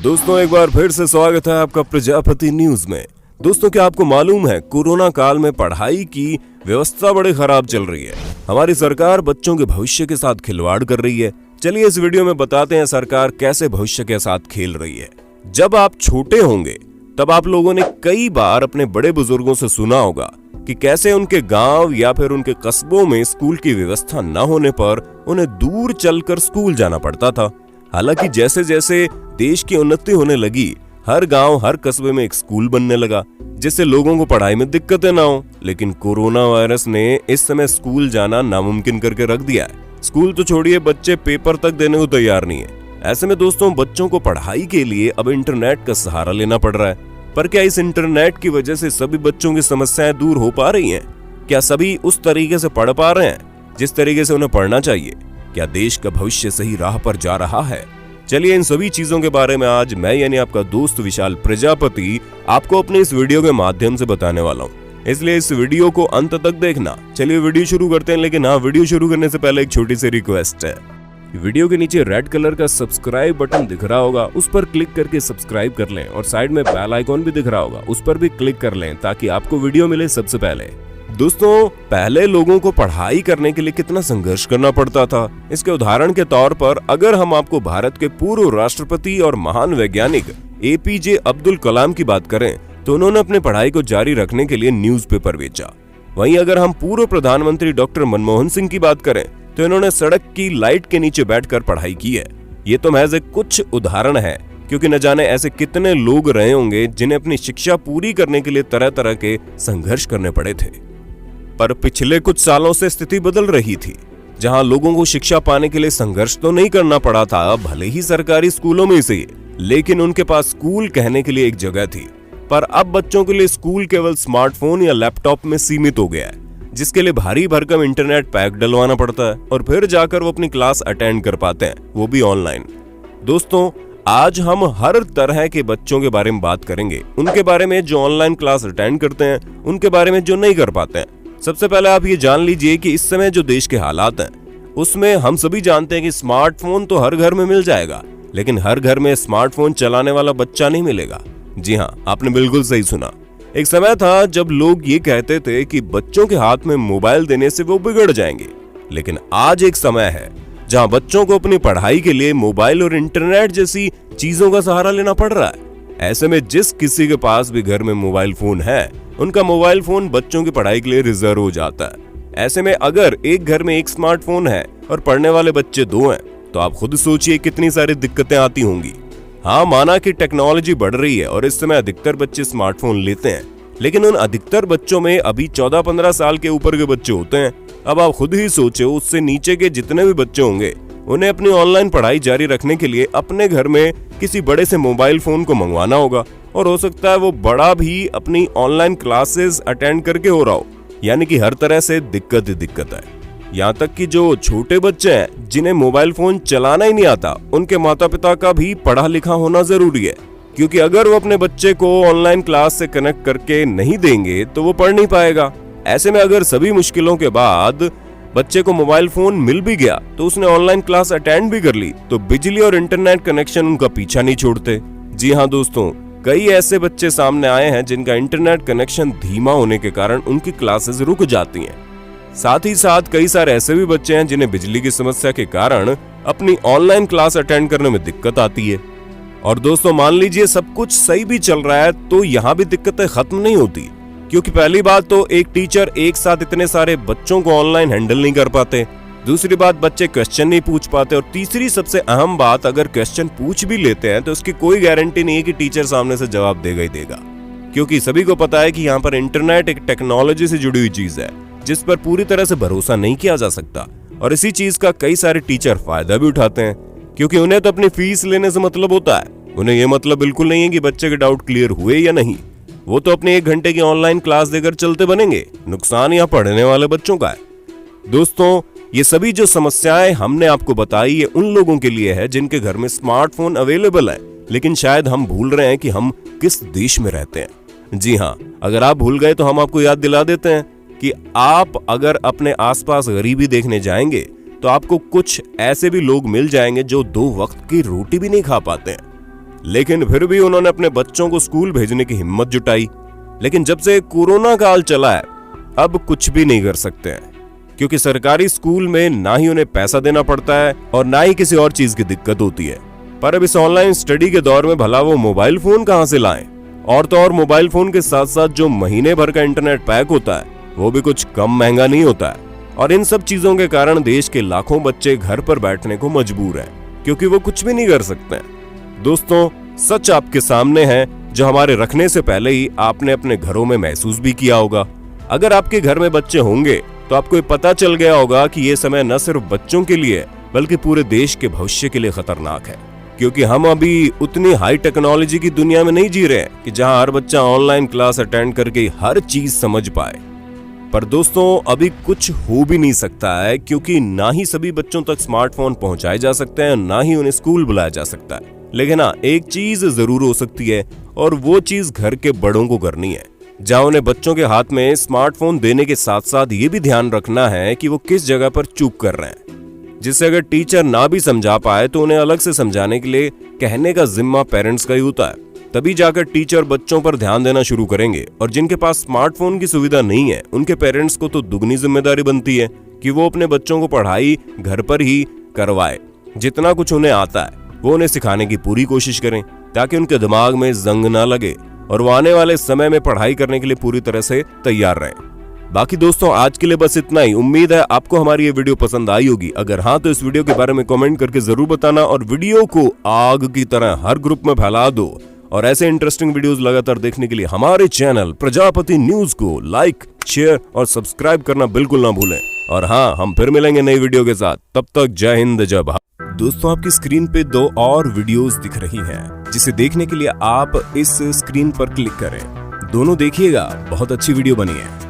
दोस्तों एक बार फिर से स्वागत है आपका प्रजापति न्यूज में। दोस्तों क्या आपको मालूम है कोरोना काल में पढ़ाई की व्यवस्था बड़ी खराब चल रही है। हमारी सरकार बच्चों के भविष्य के साथ खिलवाड़ कर रही है। चलिए इस वीडियो में बताते हैं सरकार कैसे भविष्य के साथ खेल रही है। जब आप छोटे होंगे तब आप लोगों ने कई बार अपने बड़े बुजुर्गों से सुना होगा कि कैसे उनके गांव या फिर उनके कस्बों में स्कूल की व्यवस्था न होने पर उन्हें दूर चलकर स्कूल जाना पड़ता था। हालांकि जैसे जैसे देश की उन्नति होने लगी, हर गांव हर कस्बे में एक स्कूल बनने लगा, जिससे लोगों को पढ़ाई में दिक्कतें ना हो। लेकिन कोरोना वायरस ने इस समय स्कूल जाना नामुमकिन करके रख दिया है। स्कूल तो छोड़िए, बच्चे पेपर तक देने को तैयार नहीं है। ऐसे में दोस्तों बच्चों को पढ़ाई के लिए अब इंटरनेट का सहारा लेना पड़ रहा है। पर क्या इस इंटरनेट की वजह से सभी बच्चों की समस्याएं दूर हो पा रही हैं? क्या सभी उस तरीके से पढ़ पा रहे हैं जिस तरीके से उन्हें पढ़ना चाहिए? क्या देश का भविष्य सही राह पर जा रहा है? चलिए इन सभी चीजों के बारे में आज मैं यानी आपका दोस्त विशाल प्रजापति आपको अपने इस वीडियो के माध्यम से बताने वाला हूँ, इसलिए इस वीडियो को अंत तक देखना। चलिए वीडियो शुरू करते हैं, लेकिन हाँ, वीडियो शुरू करने से पहले एक छोटी सी रिक्वेस्ट है। वीडियो के नीचे रेड कलर का सब्सक्राइब बटन दिख रहा होगा, उस पर क्लिक करके सब्सक्राइब कर लें और साइड में बेल आइकॉन भी दिख रहा होगा, उस पर भी क्लिक कर लें ताकि आपको वीडियो मिले सबसे पहले। दोस्तों पहले लोगों को पढ़ाई करने के लिए कितना संघर्ष करना पड़ता था। इसके उदाहरण के तौर पर अगर हम आपको भारत के पूर्व राष्ट्रपति और महान वैज्ञानिक APJ अब्दुल कलाम की बात करें तो उन्होंने अपनी पढ़ाई को जारी रखने के लिए न्यूज़पेपर बेचा। वहीं अगर हम पूर्व प्रधानमंत्री डॉक्टर मनमोहन सिंह की बात करें तो इन्होंने सड़क की लाइट के नीचे बैठकर पढ़ाई की है। ये तो महज कुछ उदाहरण है, क्योंकि न जाने ऐसे कितने लोग रहे होंगे जिन्हें अपनी शिक्षा पूरी करने के लिए तरह तरह के संघर्ष करने पड़े थे। पर पिछले कुछ सालों से स्थिति बदल रही थी, जहां लोगों को शिक्षा पाने के लिए संघर्ष तो नहीं करना पड़ा था, भले ही सरकारी स्कूलों में से, लेकिन उनके पास स्कूल कहने के लिए एक जगह थी। पर अब बच्चों के लिए स्कूल केवल स्मार्टफोन या लैपटॉप में सीमित हो गया है, जिसके लिए भारी भरकम इंटरनेट पैक डलवाना पड़ता है और फिर जाकर वो अपनी क्लास अटेंड कर पाते हैं, वो भी ऑनलाइन। दोस्तों आज हम हर तरह के बच्चों के बारे में बात करेंगे, उनके बारे में जो ऑनलाइन क्लास अटेंड करते हैं, उनके बारे में जो नहीं कर पाते हैं। सबसे पहले आप ये जान लीजिए कि इस समय जो देश के हालात हैं उसमें हम सभी जानते हैं कि स्मार्टफोन तो हर घर में मिल जाएगा, लेकिन हर घर में स्मार्टफोन चलाने वाला बच्चा नहीं मिलेगा। जी हाँ, आपने बिल्कुल सही सुना। एक समय था जब लोग ये कहते थे कि बच्चों के हाथ में मोबाइल देने से वो बिगड़ जाएंगे, लेकिन आज एक समय है जहां बच्चों को अपनी पढ़ाई के लिए मोबाइल और इंटरनेट जैसी चीजों का सहारा लेना पड़ रहा है। ऐसे में जिस किसी के पास भी घर में मोबाइल फोन है, उनका मोबाइल फोन बच्चों की पढ़ाई के लिए रिजर्व हो जाता है। ऐसे में अगर एक घर में एक स्मार्टफोन है और पढ़ने वाले बच्चे 2 हैं, तो आप खुद सोचिए कितनी सारी दिक्कतें आती होंगी। हाँ, माना कि टेक्नोलॉजी बढ़ रही है और इस समय अधिकतर बच्चे स्मार्टफोन लेते हैं, लेकिन उन अधिकतर बच्चों में अभी 14-15 साल के ऊपर के बच्चे होते हैं। अब आप खुद ही सोचो, उससे नीचे के जितने भी बच्चे होंगे उन्हें अपनी ऑनलाइन पढ़ाई जारी रखने के लिए अपने घर में किसी बड़े से मोबाइल फोन को मंगवाना होगा, और हो सकता है वो बड़ा भी अपनी ऑनलाइन क्लासेस अटेंड करके हो रहा हो। यानी कि हर तरह से दिक्कत ही दिक्कत है। यहाँ तक कि जो छोटे बच्चे हैं जिन्हें मोबाइल फोन चलाना ही नहीं आता, उनके माता पिता का भी पढ़ा लिखा होना जरूरी है, क्योंकि अगर वो अपने बच्चे को ऑनलाइन क्लास से कनेक्ट करके नहीं देंगे तो वो पढ़ नहीं पाएगा। ऐसे में अगर सभी मुश्किलों के बाद बच्चे को मोबाइल फोन मिल भी गया तो उसने ऑनलाइन क्लास अटेंड भी कर ली, तो बिजली और इंटरनेट कनेक्शन उनका पीछा नहीं छोड़ते। जी हाँ दोस्तों, कई ऐसे बच्चे सामने आए हैं जिनका इंटरनेट कनेक्शन धीमा होने के कारण उनकी क्लासेस रुक जाती हैं। साथ ही साथ कई सारे ऐसे भी बच्चे हैं जिन्हें बिजली की समस्या के कारण अपनी ऑनलाइन क्लास अटेंड करने में दिक्कत आती है। और दोस्तों मान लीजिए सब कुछ सही भी चल रहा है तो यहाँ भी दिक्कतें खत्म नहीं होती, क्योंकि पहली बात तो एक टीचर एक साथ इतने सारे बच्चों को ऑनलाइन हैंडल नहीं कर पाते, दूसरी बात बच्चे क्वेश्चन नहीं पूछ पाते, और तीसरी सबसे अहम बात, अगर क्वेश्चन पूछ भी लेते हैं तो उसकी कोई गारंटी नहीं है कि टीचर सामने से जवाब देगा ही देगा, क्योंकि सभी को पता है कि यहाँ पर इंटरनेट एक टेक्नोलॉजी से जुड़ी हुई चीज है जिस पर पूरी तरह से भरोसा नहीं किया जा सकता। और इसी चीज का कई सारे टीचर फायदा भी उठाते हैं, क्योंकि उन्हें तो अपनी फीस लेने से मतलब होता है। उन्हें यह मतलब बिल्कुल नहीं है कि बच्चे के डाउट क्लियर हुए या नहीं, वो तो अपने 1 घंटे की ऑनलाइन क्लास देकर चलते बनेंगे। नुकसान यहाँ पढ़ने वाले बच्चों का है। दोस्तों ये सभी जो समस्याएं हमने आपको बताई ये उन लोगों के लिए है जिनके घर में स्मार्टफोन अवेलेबल है, लेकिन शायद हम भूल रहे हैं कि हम किस देश में रहते हैं। जी हाँ, अगर आप भूल गए तो हम आपको याद दिला देते हैं कि आप अगर अपने आसपास गरीबी देखने जाएंगे तो आपको कुछ ऐसे भी लोग मिल जाएंगे जो 2 वक्त की रोटी भी नहीं खा पाते हैं। लेकिन फिर भी उन्होंने अपने बच्चों को स्कूल भेजने की हिम्मत जुटाई। लेकिन जब से कोरोना काल चला है, अब कुछ भी नहीं कर सकते हैं, क्योंकि सरकारी स्कूल में ना ही उन्हें पैसा देना पड़ता है और ना ही किसी और चीज की दिक्कत होती है। पर अब इस ऑनलाइन स्टडी के दौर में भला वो मोबाइल फोन कहां से लाएं? और तो और मोबाइल फोन के साथ साथ जो महीने भर का इंटरनेट पैक होता है वो भी कुछ कम महंगा नहीं होता है। और इन सब चीजों के कारण देश के लाखों बच्चे घर पर बैठने को मजबूर हैं, क्योंकि वो कुछ भी नहीं कर सकते। दोस्तों, सच आपके सामने है, जो हमारे रखने से पहले ही आपने अपने घरों में महसूस भी किया होगा। अगर आपके घर में बच्चे होंगे तो आपको ये पता चल गया होगा कि ये समय न सिर्फ बच्चों के लिए बल्कि पूरे देश के भविष्य के लिए खतरनाक है, क्योंकि हम अभी उतनी हाई टेक्नोलॉजी की दुनिया में नहीं जी रहे हैं कि जहां हर बच्चा ऑनलाइन क्लास अटेंड करके हर चीज समझ पाए। पर दोस्तों, अभी कुछ हो भी नहीं सकता है, क्योंकि ना ही सभी बच्चों तक स्मार्टफोन पहुंचाए जा सकते हैं, ना ही उन्हें स्कूल बुलाया जा सकता है। लेकिन हाँ, एक चीज जरूर हो सकती है, और वो चीज घर के बड़ों को करनी है, जहां उन्हें बच्चों के हाथ में स्मार्टफोन देने के साथ साथ ये भी ध्यान रखना है कि वो किस जगह पर चूक कर रहे हैं, जिससे अगर टीचर ना भी समझा पाए तो उन्हें अलग से समझाने के लिए कहने का जिम्मा पेरेंट्स का ही होता है। तभी जाकर टीचर बच्चों पर ध्यान देना शुरू करेंगे। और जिनके पास स्मार्टफोन की सुविधा नहीं है, उनके पेरेंट्स को तो दुगनी जिम्मेदारी बनती है कि वो अपने बच्चों को पढ़ाई घर पर ही करवाए। जितना कुछ उन्हें आता है वो उन्हें सिखाने की पूरी कोशिश करें, ताकि उनके दिमाग में जंग ना लगे और वो आने वाले समय में पढ़ाई करने के लिए पूरी तरह से तैयार रहें। बाकी दोस्तों, आज के लिए बस इतना ही। उम्मीद है आपको हमारी ये वीडियो पसंद आई होगी। अगर हाँ, तो इस वीडियो के बारे में कमेंट करके जरूर बताना, और वीडियो को आग की तरह हर ग्रुप में फैला दो। और ऐसे इंटरेस्टिंग वीडियोस लगातार देखने के लिए हमारे चैनल प्रजापति न्यूज को लाइक, शेयर और सब्सक्राइब करना बिल्कुल ना भूलें। और हाँ, हम फिर मिलेंगे नई वीडियो के साथ। तब तक जय हिंद, जय भारत। दोस्तों, आपकी स्क्रीन पे 2 और वीडियोस दिख रही हैं, जिसे देखने के लिए आप इस स्क्रीन पर क्लिक करें। दोनों देखिएगा, बहुत अच्छी वीडियो बनी है।